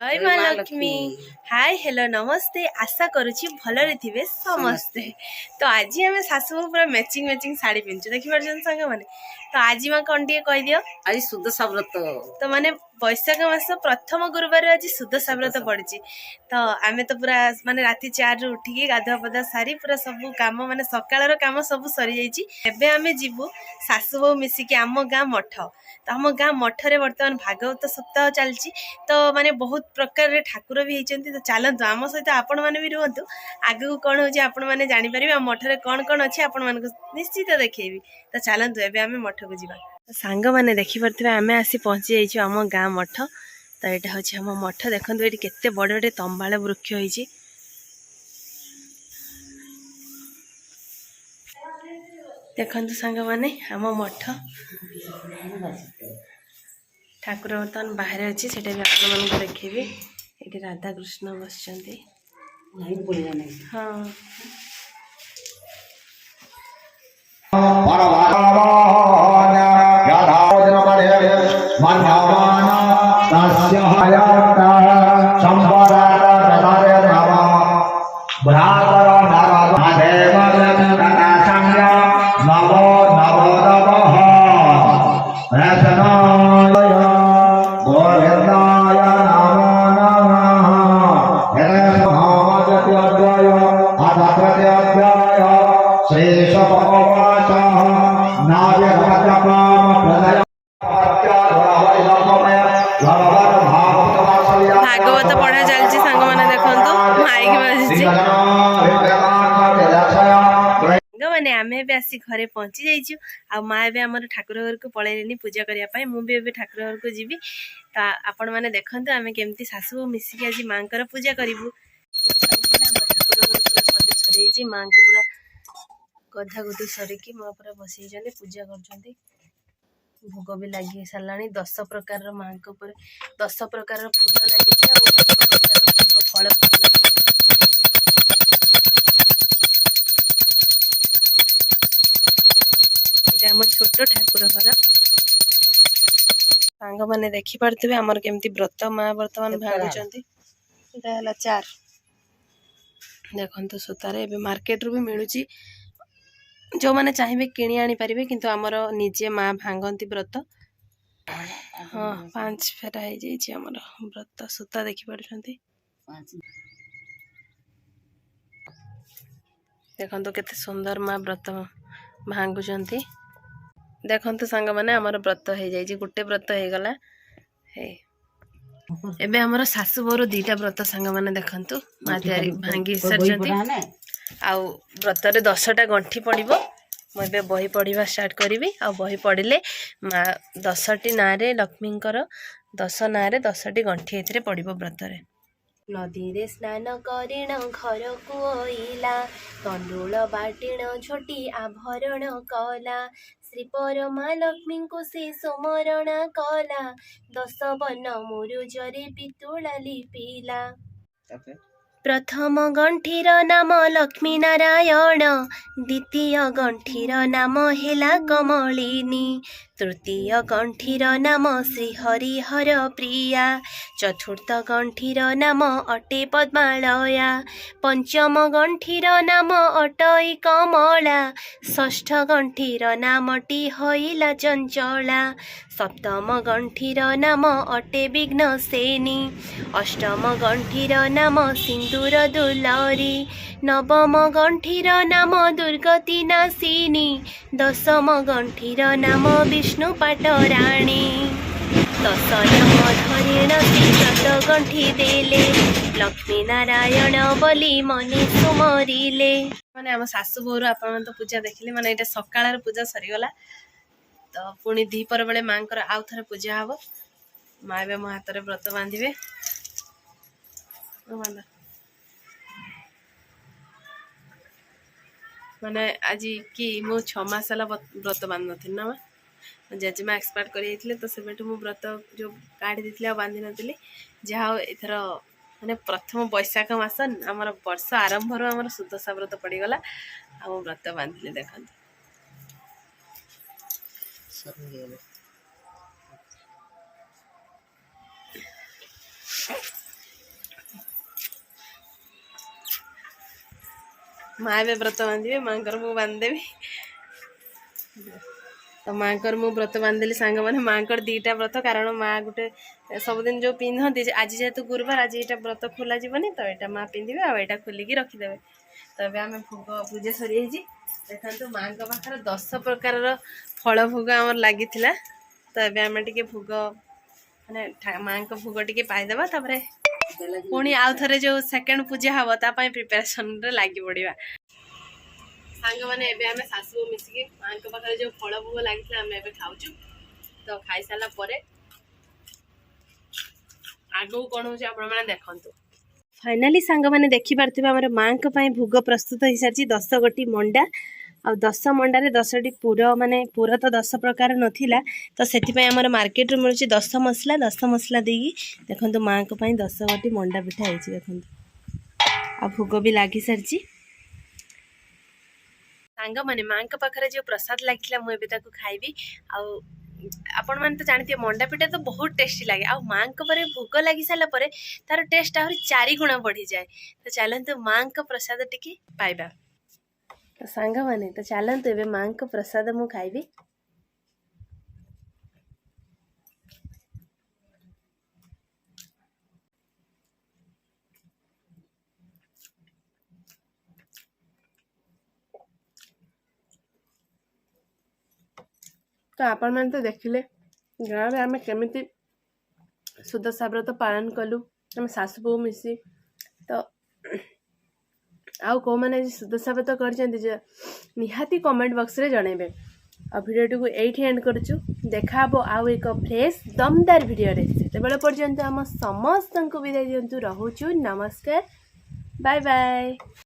जय माँ Lakshmi. Hi hello नमस्ते। आशा करुछि भलरे थिबे समस्ते। तो आज आम सासु पूरा मैचिंग मैचिंग साड़ी पिंचु देखि परछन संग माने। तो आज माँ कौन टिके कहि दियो। आज सुदशा व्रत तो माने वैशाख मास प्रथम गुरुवार आज सुदशा व्रत पड़ची। तो आमे तो पूरा माने राति 4 रु उठिकी गाधुआ पदा सारी पूरा सब काम माने सकाळर काम सब सरी जाईची। एबे आमे जिवु सासु बो मिसिकी आम गाँ मठ। तो आम गाँ मठरे वर्तमान भागवत सप्ताह चलची। तो माने बहुत प्रकार ठाकुर भी होती। तो चलतु आम सहित आपण मैंने भी रुहतु। आगू कौन हो आपण मैंने जापर आ मठरे कौन कौन अच्छे आपण मान निश्चित देखी। तो चलतु एबे आमे मठ को जीवा। सांग मैंने देखिपे आम आसी पहुँची जाइए आम गाँ मठ। तो यहाँ हूँ आम मठ देखो ये केते बड़े बड़े तंबाड़ वृक्ष होती। देखु सांग मैंने आम मठ ठाकुर बर्तमान बाहर अच्छी से आप देखी। ये राधा कृष्ण बस हाँ भागवत पढ़ा चलती सांग मैंने देखु माइक बाजी मैंने आमे भी आसी घरे पहुंची जाइछु। आ माँ ए आमर ठाकुर घर को पलैले पूजा करने मुझे ठाकुर घर को जीवी। तो आपण मैंने देखते आम केमती सासू मिसिकी आज माँ पूजा करूँ। ठाकुर घर पूरा सजा सर माँ को पूरा गधा गुधी सरिकी माँ पूरा बसई पूजा कर भोग भी लगी सारा 10 प्रकार माँ को 10 प्रकार फूल लगी 10 प्रकार फल फूल लगी। आम छोट ठाकुर घर सांग मैंने देखी पारे आमर केमती व्रत माँ बर्तमान भांगुंट। यहाँ 4 देखो सूतार ए मार्केट रू भी मिलूँ जो मैंने चाहिए किणी आनी पारे किंतु आमर निजे माँ भांगती व्रत। हाँ 5 फेरा हो जाइए आमर व्रत सूता देखी पार्टी। देखो केते सुंदर माँ व्रत भांगुंट। देखो सांग मैंने आमर व्रत हो जाइए गोटे व्रत हो गला। एबे हमर सासु बोर 2टा व्रत सांग मैंने देखंतु माँ तैयारी भांगी सारचंती। आउ व्रतरे 10टा गंठी पड़िबो। मुझे बही पढ़ा स्टार्ट करी आ बही पढ़ले माँ 10टी ना लक्ष्मींकर 10 ना 10टी गंठी ए पड़ो व्रतरे। नदी रे स्नान करिण घर को आइला तंडुल बाटिण झोटी आभरण कला श्रीपर माँ लक्ष्मी को से सुमरणा कला 10 बन मुरुजरे पितुला लिपिला। प्रथम गंठीर नाम लक्ष्मी नारायण द्वितीय गंठीर नाम हेला कमलिनी तृतीय गंठीर नाम श्री हरिहर प्रिया चतुर्थ गंठीर नाम अटे पद्मालया पंचम गंठीर नाम अटई कमला षष्ठ गंठीर नामटी हईला चंचला सप्तम गंठीर नाम अटे विघ्न सेनी अष्टम गंठीर नाम सिंदूर दुलारी नवम गंठीर नाम दुर्गति नासिनी दशम गंठीर नाम विष्णु पाटराणी 10 धरेण श्रीचत गंठी देले लक्ष्मी नारायण बोली मने सुमरिले। माने आम सासु बोर आपण तो पूजा देखिले माने एटा सकाळर पूजा सरीगला। तो पुणी दीपर बेले माँ आउ थे पूजा हम माँ ए मो हाथ में व्रत बांधे माने आज कि मु 6 मास व्रत बांध नी ना जेजेमा एक्सपायर कर तो से व्रत जो काढ़ी देती बांधि नी जहाँ एथर माने प्रथम बैशाख मास आमर वर्ष आरंभ आमर सुदशा व्रत पड़गला आ व्रत बांधिले देखते माँ ए व्रत बांधे माँ मु बांधदेवी तो माँ मु व्रत बांधदेली सांग मैंने माँ दीटा व्रत कारण माँ गोटे सबुदिन जो पिंधती आज जेहेतु गुरुवार आज यहाँ व्रत खोल जीवन तो यहाँ माँ पिंधे आईटा खोलिकी रखिदे तो ये आम भोग पूजा सरी देखो माँ पाखे 10 प्रकार फल भोग आम लगी तो ये आम टे भोग माने माँ भोग टे पाईदे तापर पुणी आउ थे जो सेकेंड पूजा हम ताप प्रिपेरेसन लगी पड़ा सांग मैंने आम शाशु मिसिकी माँ पाखे जो फल भोग लगी आम ए खाऊ तो खाई सारा आगू कौन हो देखु फाइनाली सांग मैंने देखिपे आम माँ भोग प्रस्तुत हो सारी 10 गोटी मंडा आ 10 मंडारे 10टी पुर माने पुर तो 10 प्रकार नथिला तो सेतिपय हमर मार्केट रे मिलुची 10 मसला देगी देखंतु माँ को पई 10 गोटी मंडा पिठा आइची देखंतु आ भोग भी लागी सरची सांग माने माँ के पाखरे जो प्रसाद लागिला मु एबे ताको खाइबी आ आपण माने तो जानते मंडा पिठा तो बहुत टेस्टी लगे आ माँ के परे भोग लागी साला परे तार टेस्ट आहुरी 4 गुणा बढ़ी जाए तो चलंतु माँ का प्रसाद टिकी पाइबा तो सांग माने तो चलते ए माँ को प्रसाद मु खाइबी तो आपण मैंने तो देखिले गाँव में आम केमी सुदशा व्रत पालन कलु आम शाशु बो मिसी तो आउ कौ मैंने सुदशा व्रत कर निहाती कमेंट बॉक्स रे जनइबे आ वीडियो को एठी एंड करछु देखा बो आउ एक फ्रेश दमदार वीडियो रे सेते पर्यंत आम समस्त को विदाय दियंतु रहूछु नमस्कार बाय बाय।